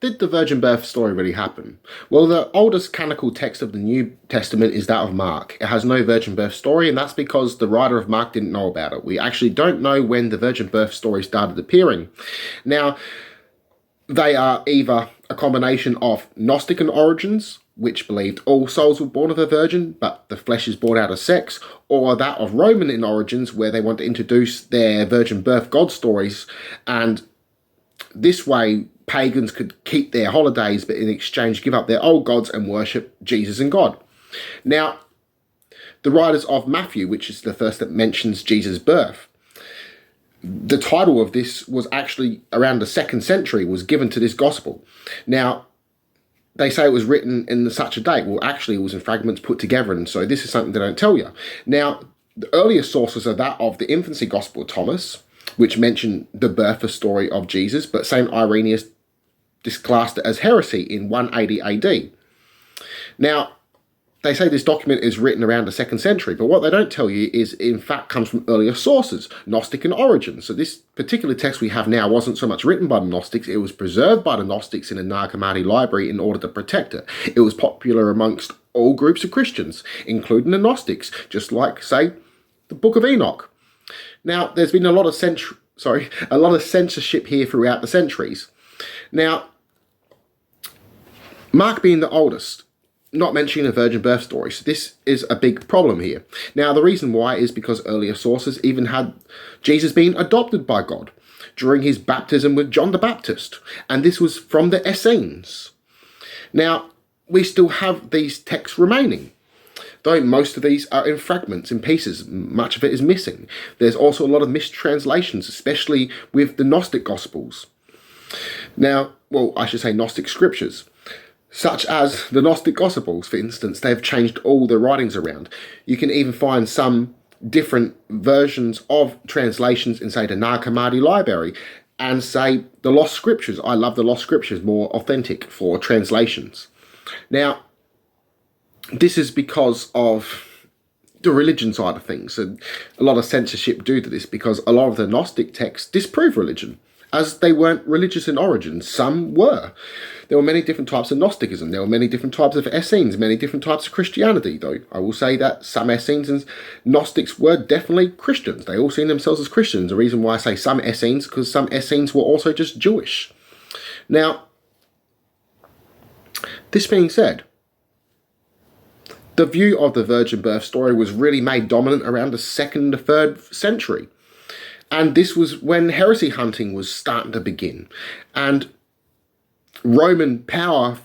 Did the virgin birth story really happen? Well, the oldest canonical text of the New Testament is that of Mark. It has no virgin birth story, and that's because the writer of Mark didn't know about it. We actually don't know when the virgin birth story started appearing. Now, they are either a combination of Gnostic origins, which believed all souls were born of a virgin, but the flesh is born out of sex, or that of Roman in origins, where they want to introduce their virgin birth god stories, and this way pagans could keep their holidays, but in exchange give up their old gods and worship Jesus and God. Now, the writers of Matthew, which is the first that mentions Jesus' birth, the title of this was actually around the 2nd century, was given to this gospel. Now, they say it was written in such a date. Well, actually, it was in fragments put together, and so this is something they don't tell you. Now, the earliest sources are that of the infancy gospel of Thomas, which mentioned the birth story of Jesus, but St. Irenaeus disclassed it as heresy in 180 AD. Now, they say this document is written around the 2nd century, but what they don't tell you is it in fact comes from earlier sources, Gnostic in origin. So this particular text we have now wasn't so much written by the Gnostics, it was preserved by the Gnostics in a Nag Hammadi library in order to protect it. It was popular amongst all groups of Christians, including the Gnostics, just like, say, the Book of Enoch. Now, there's been a lot of censorship here throughout the centuries. Now, Mark being the oldest, not mentioning a virgin birth story, so this is a big problem here. Now, the reason why is because earlier sources even had Jesus being adopted by God during his baptism with John the Baptist, and this was from the Essenes. Now, we still have these texts remaining, though most of these are in fragments, in pieces. Much of it is missing. There's also a lot of mistranslations, especially with the Gnostic Gospels. Now, well, I should say Gnostic scriptures, such as the Gnostic Gospels, for instance. They've changed all the writings around. You can even find some different versions of translations in, say, the Nag Hammadi library, and, say, the Lost Scriptures. I love the Lost Scriptures, more authentic for translations. Now, this is because of the religion side of things, and a lot of censorship due to this, because a lot of the Gnostic texts disprove religion, as they weren't religious in origin. Some were. There were many different types of Gnosticism. There were many different types of Essenes, many different types of Christianity, though I will say that some Essenes and Gnostics were definitely Christians. They all seen themselves as Christians. The reason why I say some Essenes, because some Essenes were also just Jewish. Now, this being said, the view of the virgin birth story was really made dominant around the 2nd and the 3rd century. And this was when heresy hunting was starting to begin, and Roman power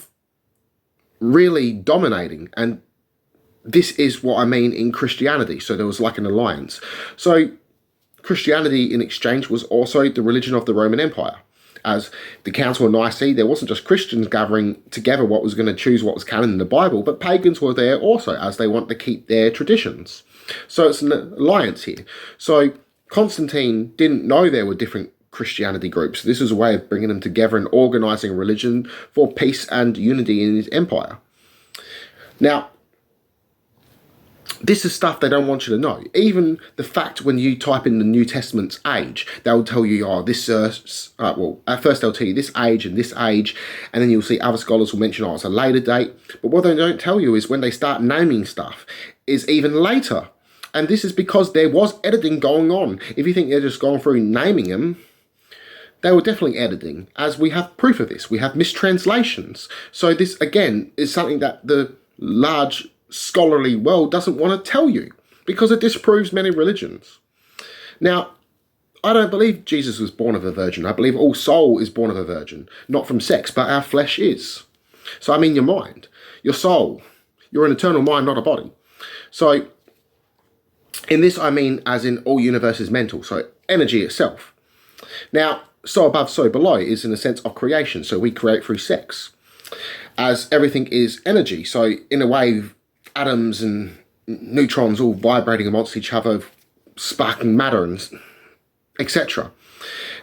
really dominating. And this is what I mean in Christianity. So there was like an alliance. So Christianity in exchange was also the religion of the Roman Empire. As the Council of Nicaea, there wasn't just Christians gathering together what was going to choose what was canon in the Bible, but pagans were there also, as they want to keep their traditions. So it's an alliance here. So Constantine didn't know there were different Christianity groups. This was a way of bringing them together and organising a religion for peace and unity in his empire. Now, this is stuff they don't want you to know. Even the fact when you type in the New Testament's age, they'll tell you, oh, this, well, at first they'll tell you this age, and then you'll see other scholars will mention, oh, it's a later date. But what they don't tell you is when they start naming stuff is even later. And this is because there was editing going on. If you think they're just going through naming them, they were definitely editing, as we have proof of this. We have mistranslations. So this, again, is something that the large scholarly world doesn't want to tell you, because it disproves many religions. Now, I don't believe Jesus was born of a virgin. I believe all soul is born of a virgin, not from sex, but our flesh is. So I mean your mind, your soul. You're an eternal mind, not a body. So in this, I mean as in all universe is mental, so energy itself. Now, so above, so below is in a sense of creation, so we create through sex, as everything is energy. So in a way, atoms and neutrons all vibrating amongst each other, sparking matter, and etc.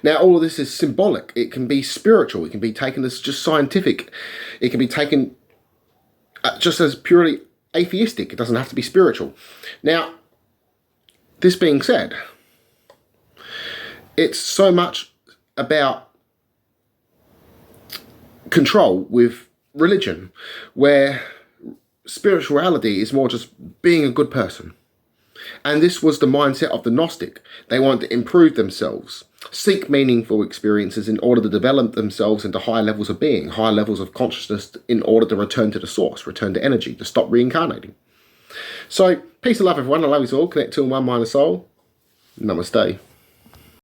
Now, all of this is symbolic. It can be spiritual. It can be taken as just scientific. It can be taken just as purely atheistic. It doesn't have to be spiritual. Now, this being said, it's so much about control with religion, where spirituality is more just being a good person. And this was the mindset of the Gnostic. They want to improve themselves, seek meaningful experiences in order to develop themselves into higher levels of being, higher levels of consciousness, in order to return to the source, return to energy, to stop reincarnating. So, peace and love, everyone. I love you all. Connect to one mind and soul. Namaste.